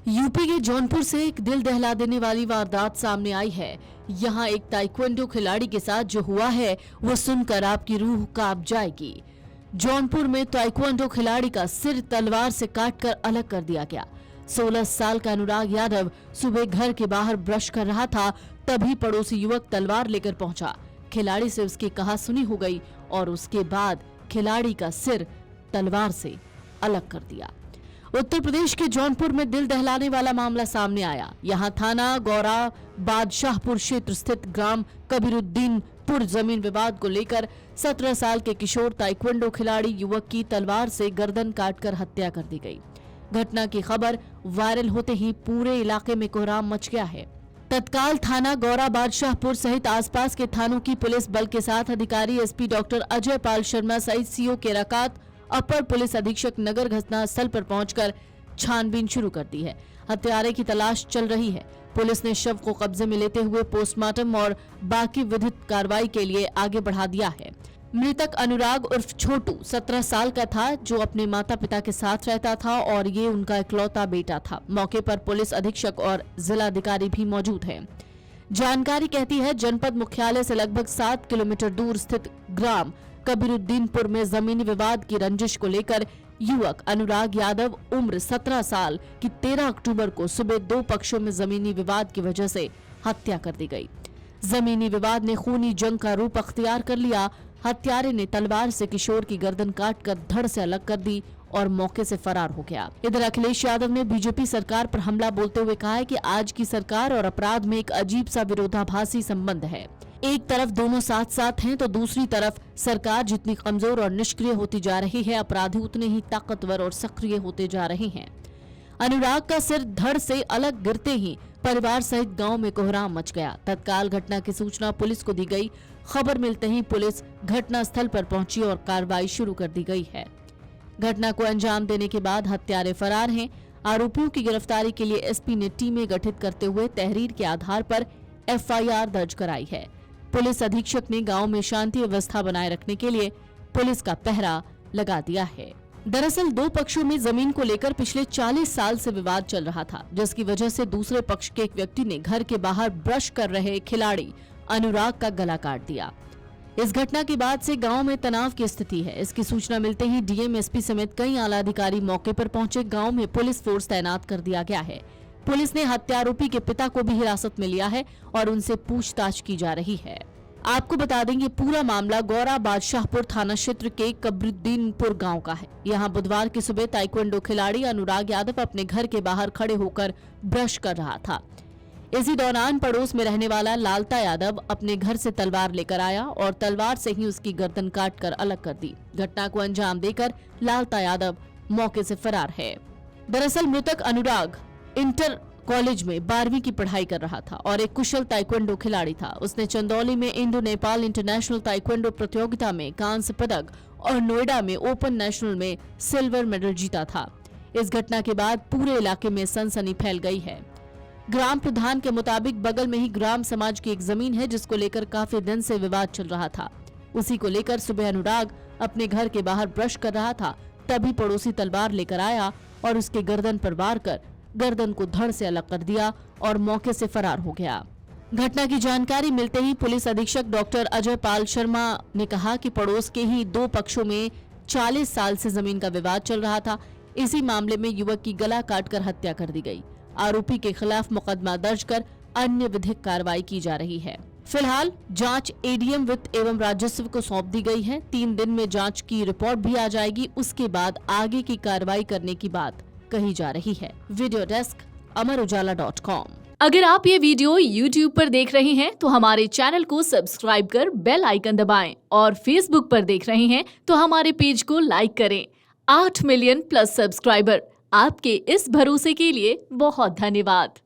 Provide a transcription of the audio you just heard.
UP के जौनपुर से एक दिल दहला देने वाली वारदात सामने आई है। यहाँ एक ताइक्वांडो खिलाड़ी के साथ जो हुआ है वो सुनकर आपकी रूह कांप जाएगी। जौनपुर में ताइक्वांडो खिलाड़ी का सिर तलवार से काटकर अलग कर दिया गया। 16 साल का अनुराग यादव सुबह घर के बाहर ब्रश कर रहा था, तभी पड़ोसी युवक तलवार लेकर पहुंचा। खिलाड़ी से उसकी कहासुनी हो गई और उसके बाद खिलाड़ी का सिर तलवार से अलग कर दिया। उत्तर प्रदेश के जौनपुर में दिल दहलाने वाला मामला सामने आया। यहाँ थाना गौरा बादशाहपुर क्षेत्र स्थित ग्राम कबीरुद्दीनपुर जमीन विवाद को लेकर 17 साल के किशोर ताइक्वांडो खिलाड़ी युवक की तलवार से गर्दन काटकर हत्या कर दी गई। घटना की खबर वायरल होते ही पूरे इलाके में कोहराम मच गया है। तत्काल थाना गौरा बादशाहपुर सहित आसपास के थानों की पुलिस बल के साथ अधिकारी एसपी डॉक्टर अजय पाल शर्मा सहित सीओ केराकात, अपर पुलिस अधीक्षक नगर घटना स्थल पर पहुंचकर छानबीन शुरू कर दी है। हत्यारे की तलाश चल रही है। पुलिस ने शव को कब्जे में लेते हुए पोस्टमार्टम और बाकी विधिक कार्रवाई के लिए आगे बढ़ा दिया है। मृतक अनुराग उर्फ छोटू 17 साल का था, जो अपने माता पिता के साथ रहता था और ये उनका इकलौता बेटा था। मौके पर पुलिस अधीक्षक और जिलाधिकारी भी मौजूद हैं। जानकारी कहती है, जनपद मुख्यालय से लगभग 7 किलोमीटर दूर स्थित ग्राम कबीरुद्दीनपुर में जमीनी विवाद की रंजिश को लेकर युवक अनुराग यादव उम्र 17 साल की 13 अक्टूबर को सुबह 2 पक्षों में जमीनी विवाद की वजह से हत्या कर दी गई। जमीनी विवाद ने खूनी जंग का रूप अख्तियार कर लिया। हत्यारे ने तलवार से किशोर की गर्दन काटकर धड़ से अलग कर दी और मौके से फरार हो गया। इधर अखिलेश यादव ने बीजेपी सरकार पर हमला बोलते हुए कहा है कि आज की सरकार और अपराध में एक अजीब सा विरोधाभासी संबंध है। एक तरफ दोनों साथ साथ हैं तो दूसरी तरफ सरकार जितनी कमजोर और निष्क्रिय होती जा रही है, अपराधी उतने ही ताकतवर और सक्रिय होते जा रहे हैं। अनुराग का सिर धड़ से अलग गिरते ही परिवार सहित गांव में कोहराम मच गया। तत्काल घटना की सूचना पुलिस को दी गई। खबर मिलते ही पुलिस घटना स्थल पर पहुंची और कार्रवाई शुरू कर दी गई है। घटना को अंजाम देने के बाद हत्यारे फरार हैं। आरोपियों की गिरफ्तारी के लिए एसपी ने टीमें गठित करते हुए तहरीर के आधार पर एफआईआर दर्ज कराई है। पुलिस अधीक्षक ने गांव में शांति व्यवस्था बनाए रखने के लिए पुलिस का पहरा लगा दिया है। दरअसल 2 पक्षों में जमीन को लेकर पिछले 40 साल से विवाद चल रहा था, जिसकी वजह से दूसरे पक्ष के एक व्यक्ति ने घर के बाहर ब्रश कर रहे खिलाड़ी अनुराग का गला काट दिया। इस घटना के बाद से गांव में तनाव की स्थिति है। इसकी सूचना मिलते ही डीएम, एसपी समेत कई आला अधिकारी मौके पर पहुंचे। गांव में पुलिस फोर्स तैनात कर दिया गया है। पुलिस ने हत्यारोपी के पिता को भी हिरासत में लिया है और उनसे पूछताछ की जा रही है। आपको बता दें, ये पूरा मामला गौरा बादशाहपुर थाना क्षेत्र के कबीरुद्दीनपुर गांव का है। यहां बुधवार की सुबह ताइक्वांडो खिलाड़ी अनुराग यादव अपने घर के बाहर खड़े होकर ब्रश कर रहा था। इसी दौरान पड़ोस में रहने वाला लालता यादव अपने घर से तलवार लेकर आया और तलवार से ही उसकी गर्दन काटकर अलग कर दी। घटना को अंजाम देकर लालता यादव मौके से फरार है। दरअसल मृतक अनुराग इंटर कॉलेज में 12वीं की पढ़ाई कर रहा था और एक कुशल ताइक्वांडो खिलाड़ी था। उसने चंदौली में इंडो नेपाल इंटरनेशनल ताइक्वांडो प्रतियोगिता में कांस्य पदक और नोएडा में ओपन नेशनल में सिल्वर मेडल जीता था। इस घटना के बाद पूरे इलाके में सनसनी फैल गई है। ग्राम प्रधान के मुताबिक बगल में ही ग्राम समाज की एक जमीन है, जिसको लेकर काफी दिन से विवाद चल रहा था। उसी को लेकर सुबह अनुराग अपने घर के बाहर ब्रश कर रहा था, तभी पड़ोसी तलवार लेकर आया और उसके गर्दन पर वार कर गर्दन को धड़ से अलग कर दिया और मौके से फरार हो गया। घटना की जानकारी मिलते ही पुलिस अधीक्षक डॉक्टर अजय पाल शर्मा ने कहा कि पड़ोस के ही 2 पक्षों में 40 साल से जमीन का विवाद चल रहा था। इसी मामले में युवक की गला काटकर हत्या कर दी गई। आरोपी के खिलाफ मुकदमा दर्ज कर अन्य विधिक कार्रवाई की जा रही है। फिलहाल जांच एडीएम वित्त एवं राजस्व को सौंप दी गई है। 3 दिन में जांच की रिपोर्ट भी आ जाएगी। उसके बाद आगे की कार्रवाई करने की बात कही जा रही है। वीडियो डेस्क अमरउजाला.com। अगर आप ये वीडियो YouTube पर देख रहे हैं तो हमारे चैनल को सब्सक्राइब कर बेल आइकन दबाएं और Facebook पर देख रहे हैं तो हमारे पेज को लाइक करें। 8 मिलियन प्लस सब्सक्राइबर, आपके इस भरोसे के लिए बहुत धन्यवाद।